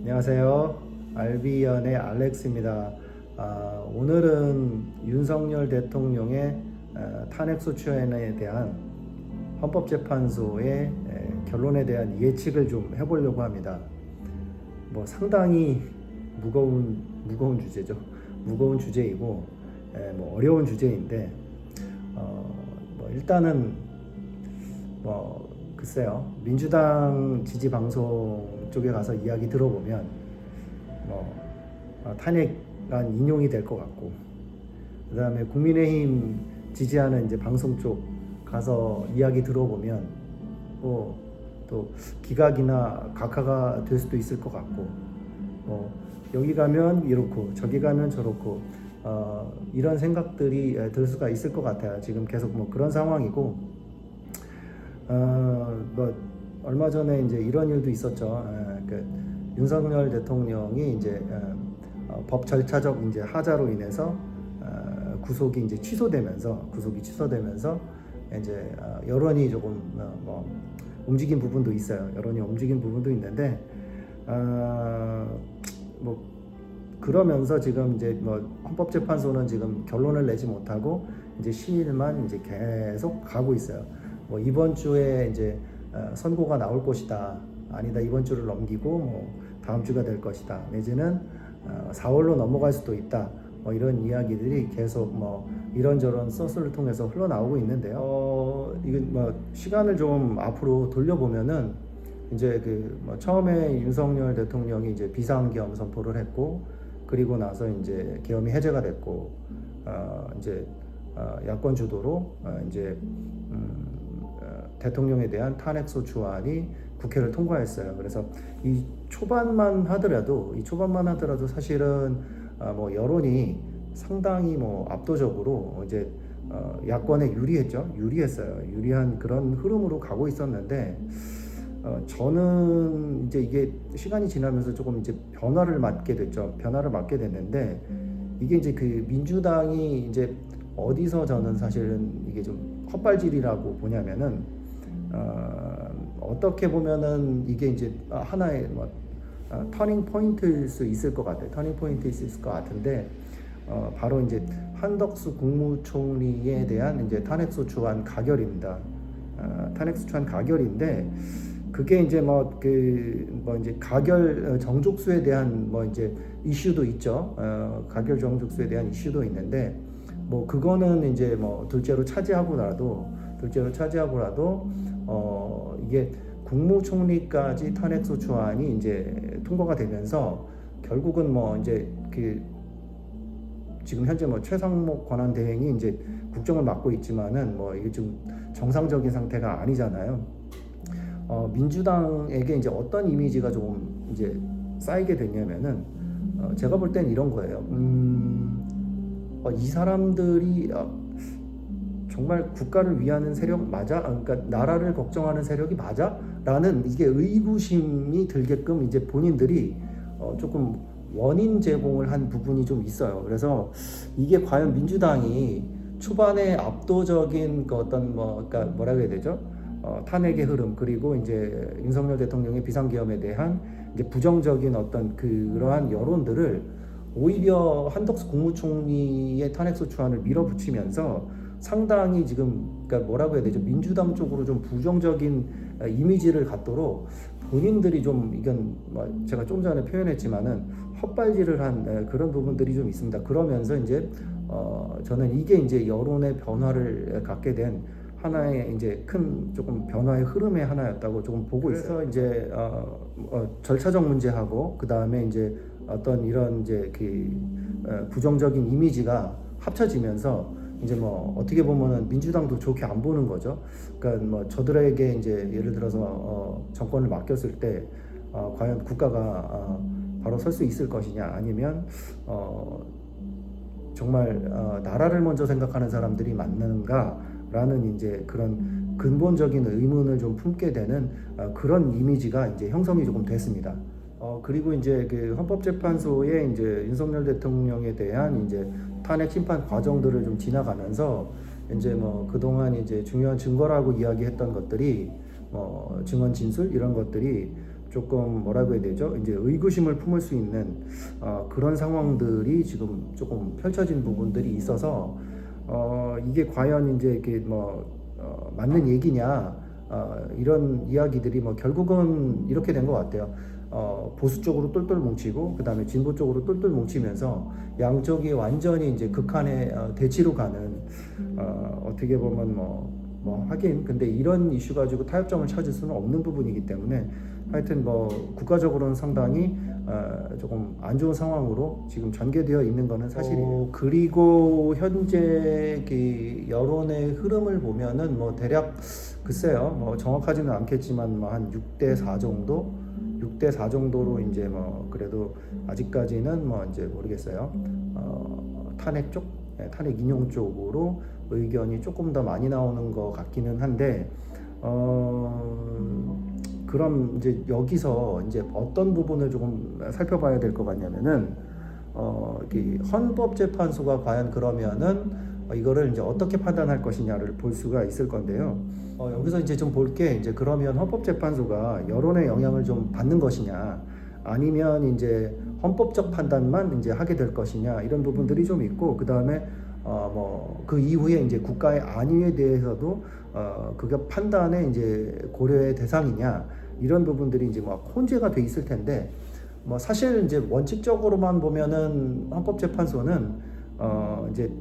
안녕하세요. 알비연의 알렉스입니다. 오늘은 윤석열 대통령의 탄핵소추안에 대한 헌법재판소의 결론에 대한 예측을 좀 해보려고 합니다. 상당히 무거운 주제죠. 무거운 주제이고 어려운 주제인데 일단은 글쎄요, 민주당 지지 방송 쪽에 가서 이야기 들어보면 탄핵안 인용이 될 것 같고, 그 다음에 국민의힘 지지하는 이제 방송 쪽 가서 이야기 들어보면 또 기각이나 각하가 될 수도 있을 것 같고, 여기 가면 이렇고 저기 가면 저렇고 이런 생각들이 들 수가 있을 것 같아요. 지금 계속 그런 상황이고, 얼마 전에 이제 이런 일도 있었죠. 윤석열 대통령이 이제 법 절차적 이제 하자로 인해서 구속이 취소되면서 이제 여론이 조금 움직인 부분도 있어요. 여론이 움직인 부분도 있는데 그러면서 지금 이제 헌법재판소는 지금 결론을 내지 못하고 이제 시일만 이제 계속 가고 있어요. 이번 주에 이제 선고가 나올 것이다, 아니다 이번 주를 넘기고 다음 주가 될 것이다, 내지는 4월로 넘어갈 수도 있다, 이런 이야기들이 계속 이런저런 소스를 통해서 흘러나오고 있는데요. 이건 시간을 좀 앞으로 돌려보면은 이제 처음에 윤석열 대통령이 이제 비상계엄 선포를 했고, 그리고 나서 이제 계엄이 해제가 됐고, 이제 야권 주도로 이제 대통령에 대한 탄핵소추안이 국회를 통과했어요. 그래서 이 초반만 하더라도 사실은 여론이 상당히 압도적으로 이제 야권에 유리했어요. 유리한 그런 흐름으로 가고 있었는데, 저는 이제 이게 시간이 지나면서 조금 이제 변화를 맞게 됐는데, 이게 이제 민주당이 이제 어디서 저는 사실은 이게 좀 헛발질이라고 보냐면은, 어떻게 보면은 이게 이제 하나의 터닝 포인트일 수 있을 것 같아요. 같은데, 바로 이제 한덕수 국무총리에 대한 이제 탄핵소추안 가결입니다. 탄핵소추안 가결인데, 그게 이제 이제 가결 정족수에 대한 이제 이슈도 있죠. 가결 정족수에 대한 이슈도 있는데, 그거는 이제 둘째로 차지하고라도 이게 국무총리까지 탄핵소추안이 이제 통과가 되면서 결국은 이제 지금 현재 최상목 권한대행이 이제 국정을 맡고 있지만은 이게 좀 정상적인 상태가 아니잖아요. 민주당에게 이제 어떤 이미지가 조금 이제 쌓이게 됐냐면은, 제가 볼 땐 이런 거예요. 이 사람들이 정말 국가를 위하는 세력 맞아? 그러니까 나라를 걱정하는 세력이 맞아? 라는 이게 의구심이 들게끔 이제 본인들이 조금 원인 제공을 한 부분이 좀 있어요. 그래서 이게 과연 민주당이 초반에 압도적인 그러니까 뭐라고 해야 되죠? 탄핵의 흐름, 그리고 이제 윤석열 대통령의 비상계엄에 대한 이제 부정적인 어떤 그러한 여론들을 오히려 한덕수 국무총리의 탄핵소추안을 밀어붙이면서 상당히 지금 뭐라고 해야 되죠? 민주당 쪽으로 좀 부정적인 이미지를 갖도록 본인들이 좀, 이건 제가 좀 전에 표현했지만은 헛발질을 한 그런 부분들이 좀 있습니다. 그러면서 이제 저는 이게 이제 여론의 변화를 갖게 된 하나의 이제 큰 조금 변화의 흐름의 하나였다고 조금 보고 있어요. 그래서 이제 절차적 문제하고, 그 다음에 이제 어떤 이런 이제 부정적인 이미지가 합쳐지면서 이제 어떻게 보면은 민주당도 좋게 안 보는 거죠. 그러니까 저들에게 이제 예를 들어서 정권을 맡겼을 때 과연 국가가 바로 설 수 있을 것이냐, 아니면 정말 나라를 먼저 생각하는 사람들이 맞는가라는 이제 그런 근본적인 의문을 좀 품게 되는 그런 이미지가 이제 형성이 조금 됐습니다. 그리고 이제 헌법재판소에 이제 윤석열 대통령에 대한 이제 탄핵 심판 과정들을 좀 지나가면서 이제 그동안 이제 중요한 증거라고 이야기했던 것들이 증언 진술 이런 것들이 조금 뭐라고 해야 되죠? 이제 의구심을 품을 수 있는 그런 상황들이 지금 조금 펼쳐진 부분들이 있어서 이게 과연 이제 이렇게 맞는 얘기냐 이런 이야기들이 결국은 이렇게 된 것 같아요. 보수 쪽으로 똘똘 뭉치고 그 다음에 진보 쪽으로 똘똘 뭉치면서 양쪽이 완전히 이제 극한의 대치로 가는 어떻게 보면 하긴 근데 이런 이슈 가지고 타협점을 찾을 수는 없는 부분이기 때문에 하여튼 국가적으로는 상당히 조금 안 좋은 상황으로 지금 전개되어 있는 거는 사실이에요. 그리고 현재 그 여론의 흐름을 보면은 대략 글쎄요 정확하지는 않겠지만 한 6대4 정도 6대4 정도로 이제 그래도 아직까지는 이제 모르겠어요. 탄핵 쪽, 탄핵 인용 쪽으로 의견이 조금 더 많이 나오는 것 같기는 한데, 그럼 이제 여기서 이제 어떤 부분을 조금 살펴봐야 될 것 같냐면은, 헌법재판소가 과연 그러면은 이거를 이제 어떻게 판단할 것이냐를 볼 수가 있을 건데요. 여기서 이제 좀 볼 게 이제 그러면 헌법재판소가 여론의 영향을 좀 받는 것이냐, 아니면 이제 헌법적 판단만 이제 하게 될 것이냐 이런 부분들이 좀 있고 그 다음에 그 이후에 이제 국가의 안위에 대해서도 그게 판단의 이제 고려의 대상이냐 이런 부분들이 이제 혼재가 돼 있을 텐데 사실 이제 원칙적으로만 보면은 헌법재판소는 이제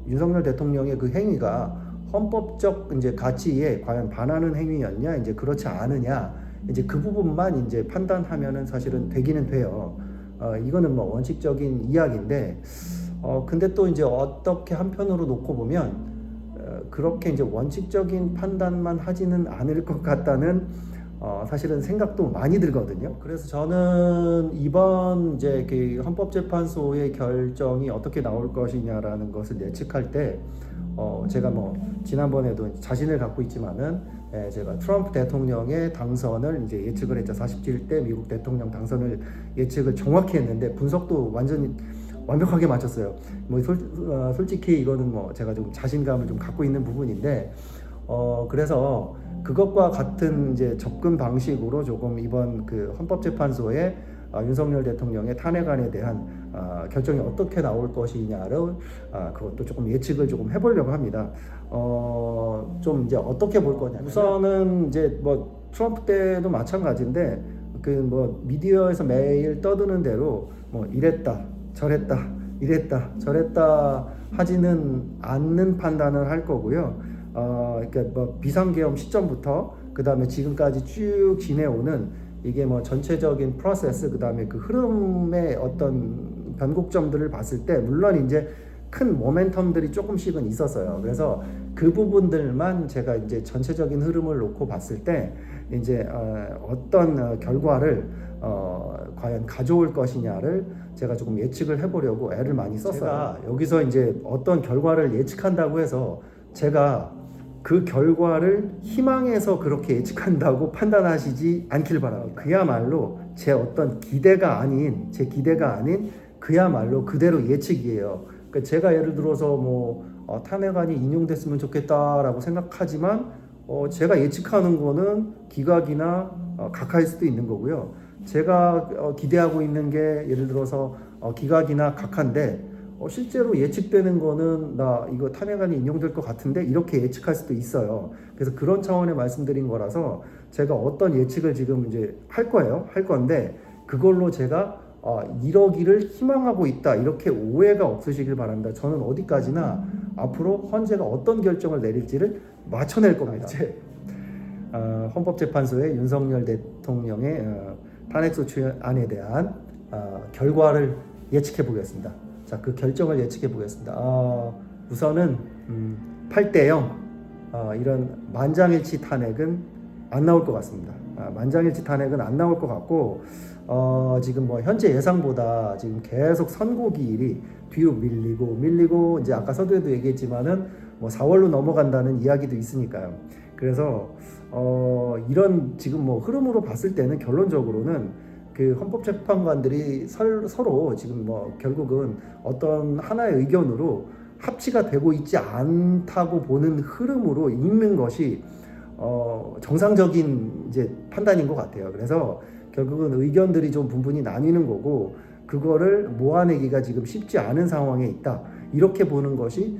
윤석열 대통령의 그 행위가 헌법적 이제 가치에 과연 반하는 행위였냐 이제 그렇지 않으냐 이제 그 부분만 이제 판단하면은 사실은 되기는 돼요. 이거는 원칙적인 이야기인데 근데 또 이제 어떻게 한편으로 놓고 보면 그렇게 이제 원칙적인 판단만 하지는 않을 것 같다는 사실은 생각도 많이 들거든요. 그래서 저는 이번 이제 그 헌법재판소의 결정이 어떻게 나올 것이냐라는 것을 예측할 때 제가 지난번에도 자신을 갖고 있지만은 제가 트럼프 대통령의 당선을 이제 예측을 했죠. 47대 미국 대통령 당선을 예측을 정확히 했는데 분석도 완전히 완벽하게 맞췄어요. 솔직히 이거는 제가 좀 자신감을 좀 갖고 있는 부분인데 그래서 그것과 같은 이제 접근 방식으로 조금 이번 그 헌법재판소의 윤석열 대통령의 탄핵안에 대한 결정이 어떻게 나올 것이냐를 그것도 조금 예측을 조금 해보려고 합니다. 좀 이제 어떻게 볼 거냐. 우선은 이제 트럼프 때도 마찬가지인데 미디어에서 매일 떠드는 대로 이랬다 저랬다 이랬다 저랬다 하지는 않는 판단을 할 거고요. 그러니까 비상계엄 시점부터 그 다음에 지금까지 쭉 지내오는 이게 전체적인 프로세스 그 다음에 그 흐름의 어떤 변곡점들을 봤을 때 물론 이제 큰 모멘텀들이 조금씩은 있었어요. 그래서 그 부분들만 제가 이제 전체적인 흐름을 놓고 봤을 때 이제 어떤 결과를 과연 가져올 것이냐를 제가 조금 예측을 해보려고 애를 많이 썼어요. 제가 여기서 이제 어떤 결과를 예측한다고 해서 제가 그 결과를 희망해서 그렇게 예측한다고 판단하시지 않길 바랍니다. 그야말로 제 어떤 기대가 아닌 그야말로 그대로 예측이에요. 그러니까 제가 예를 들어서 탄핵안이 인용됐으면 좋겠다라고 생각하지만 제가 예측하는 거는 기각이나 각하일 수도 있는 거고요. 제가 기대하고 있는 게 예를 들어서 기각이나 각하인데 실제로 예측되는 거는 나 이거 탄핵안이 인용될 것 같은데 이렇게 예측할 수도 있어요. 그래서 그런 차원의 말씀드린 거라서 제가 어떤 예측을 지금 이제 할 건데 그걸로 제가 이러기를 희망하고 있다 이렇게 오해가 없으시길 바랍니다. 저는 어디까지나 앞으로 헌재가 어떤 결정을 내릴지를 맞춰낼 겁니다. 이제 헌법재판소의 윤석열 대통령의 탄핵소추안에 대한 결과를 예측해 보겠습니다. 자, 그 결정을 예측해 보겠습니다. 우선은 8대0 이런 만장일치 탄핵은 안 나올 것 같습니다. 만장일치 탄핵은 안 나올 것 같고 지금 현재 예상보다 지금 계속 선고기일이 뒤로 밀리고 이제 아까 서두에도 얘기했지만은 4월로 넘어간다는 이야기도 있으니까요. 그래서 이런 지금 흐름으로 봤을 때는 결론적으로는 그 헌법재판관들이 서로 지금 결국은 어떤 하나의 의견으로 합치가 되고 있지 않다고 보는 흐름으로 읽는 것이 정상적인 이제 판단인 것 같아요. 그래서 결국은 의견들이 좀 분분히 나뉘는 거고 그거를 모아내기가 지금 쉽지 않은 상황에 있다. 이렇게 보는 것이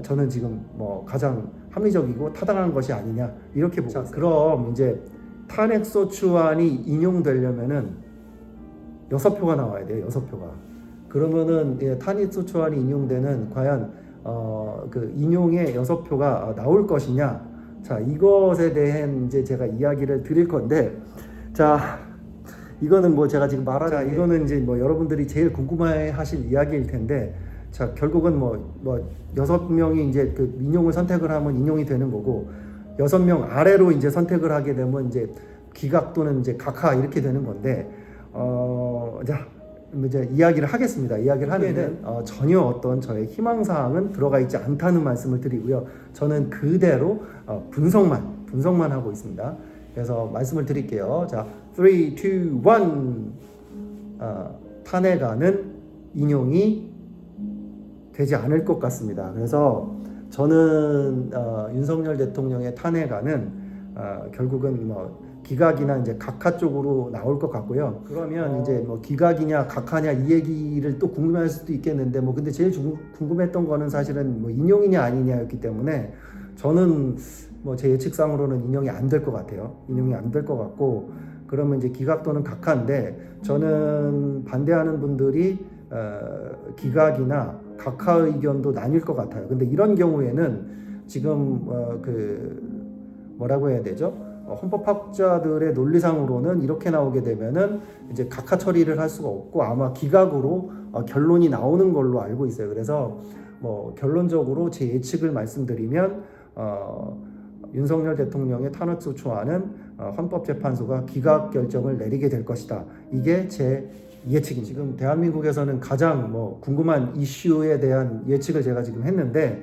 저는 지금 뭐 가장 합리적이고 타당한 것이 아니냐 이렇게 보고 있습니다. 그럼 이제 탄핵소추안이 인용되려면은 6표가 나와야 돼요. 6표가. 그러면은 탄핵소추안이 인용되는 과연 그 인용의 6표가 나올 것이냐. 자, 이것에 대한 이제 제가 이야기를 드릴 건데, 자, 이거는 뭐 제가 지금 말하자, 이거는 이제 뭐 여러분들이 제일 궁금해하실 이야기일 텐데, 자, 결국은 뭐 6명이 이제 그 인용을 선택을 하면 인용이 되는 거고, 6명 아래로 이제 선택을 하게 되면 이제 기각 또는 이제 각하 이렇게 되는 건데, 자, 이제 이야기를 하겠습니다. 이야기를 하는데 전혀 어떤 저의 희망사항은 들어가 있지 않다는 말씀을 드리고요. 저는 그대로 분석만 하고 있습니다. 그래서 말씀을 드릴게요. 자, 3, 2, 1 탄핵안은 인용이 되지 않을 것 같습니다. 그래서 저는 윤석열 대통령의 탄핵안은 결국은 뭐 기각이나 이제 각하 쪽으로 나올 것 같고요. 그러면 이제 뭐 기각이냐 각하냐 이 얘기를 또 궁금해할 수도 있겠는데 뭐 근데 제일 궁금했던 거는 사실은 뭐 인용이냐 아니냐였기 때문에 저는 뭐 제 예측상으로는 인용이 안 될 것 같아요. 인용이 안 될 것 같고 그러면 이제 기각 또는 각하인데 저는 반대하는 분들이 기각이나 각하 의견도 나뉠 것 같아요. 근데 이런 경우에는 지금 그 뭐라고 해야 되죠? 헌법학자들의 논리상으로는 이렇게 나오게 되면은 이제 각하 처리를 할 수가 없고 아마 기각으로 결론이 나오는 걸로 알고 있어요. 그래서 뭐 결론적으로 제 예측을 말씀드리면 윤석열 대통령의 탄핵소추안은 헌법재판소가 기각 결정을 내리게 될 것이다. 이게 제 예측입니다. 지금 대한민국에서는 가장 뭐 궁금한 이슈에 대한 예측을 제가 지금 했는데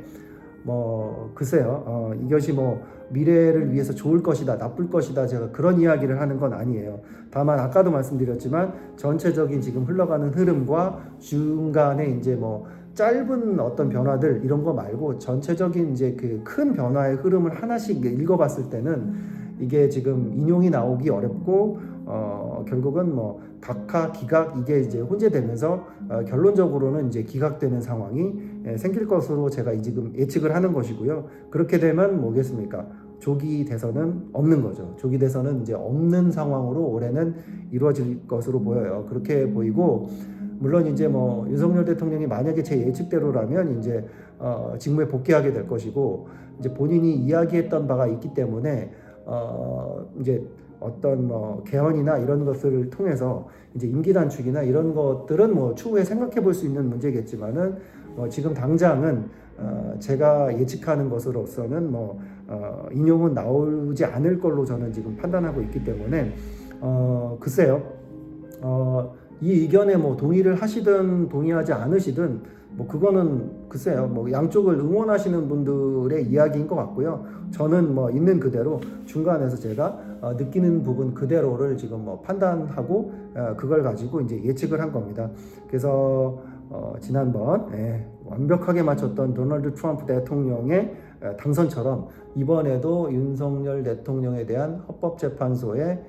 뭐 글쎄요 이것이 뭐 미래를 위해서 좋을 것이다 나쁠 것이다 제가 그런 이야기를 하는 건 아니에요. 다만 아까도 말씀드렸지만 전체적인 지금 흘러가는 흐름과 중간에 이제 뭐 짧은 어떤 변화들 이런 거 말고 전체적인 이제 그 큰 변화의 흐름을 하나씩 읽어봤을 때는 이게 지금 인용이 나오기 어렵고 결국은 뭐 각하 기각 이게 이제 혼재되면서 결론적으로는 이제 기각되는 상황이 생길 것으로 제가 지금 예측을 하는 것이고요. 그렇게 되면 뭐겠습니까? 조기 대선은 없는 거죠. 조기 대선은 이제 없는 상황으로 올해는 이루어질 것으로 보여요. 그렇게 보이고 물론 이제 뭐 윤석열 대통령이 만약에 제 예측대로라면 이제 직무에 복귀하게 될 것이고 이제 본인이 이야기했던 바가 있기 때문에 이제 어떤 뭐 개헌이나 이런 것들을 통해서 이제 임기 단축이나 이런 것들은 뭐 추후에 생각해 볼 수 있는 문제겠지만은 지금 당장은 제가 예측하는 것으로서는 뭐 인용은 나오지 않을 걸로 저는 지금 판단하고 있기 때문에 글쎄요 이 의견에 뭐 동의를 하시든 동의하지 않으시든 뭐 그거는 글쎄요 뭐 양쪽을 응원하시는 분들의 이야기인 것 같고요. 저는 뭐 있는 그대로 중간에서 제가 느끼는 부분 그대로를 지금 뭐 판단하고 그걸 가지고 이제 예측을 한 겁니다. 그래서 지난번 완벽하게 맞췄던 도널드 트럼프 대통령의 당선처럼 이번에도 윤석열 대통령에 대한 헌법재판소의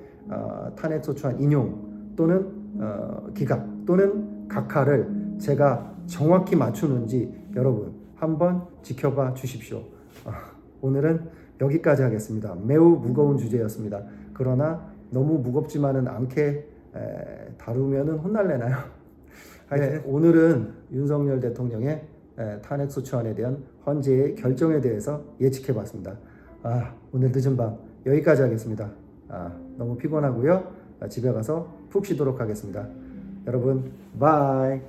탄핵소추안 인용 또는 기각 또는 각하를 제가 정확히 맞추는지 여러분 한번 지켜봐 주십시오. 오늘은 여기까지 하겠습니다. 매우 무거운 주제였습니다. 그러나 너무 무겁지만은 않게 다루면은 혼날래나요? 네, 오늘은 윤석열 대통령의 탄핵소추안에 대한 헌재의 결정에 대해서 예측해봤습니다. 오늘 늦은 밤 여기까지 하겠습니다. 너무 피곤하고요. 집에 가서 푹 쉬도록 하겠습니다. 여러분, 바이.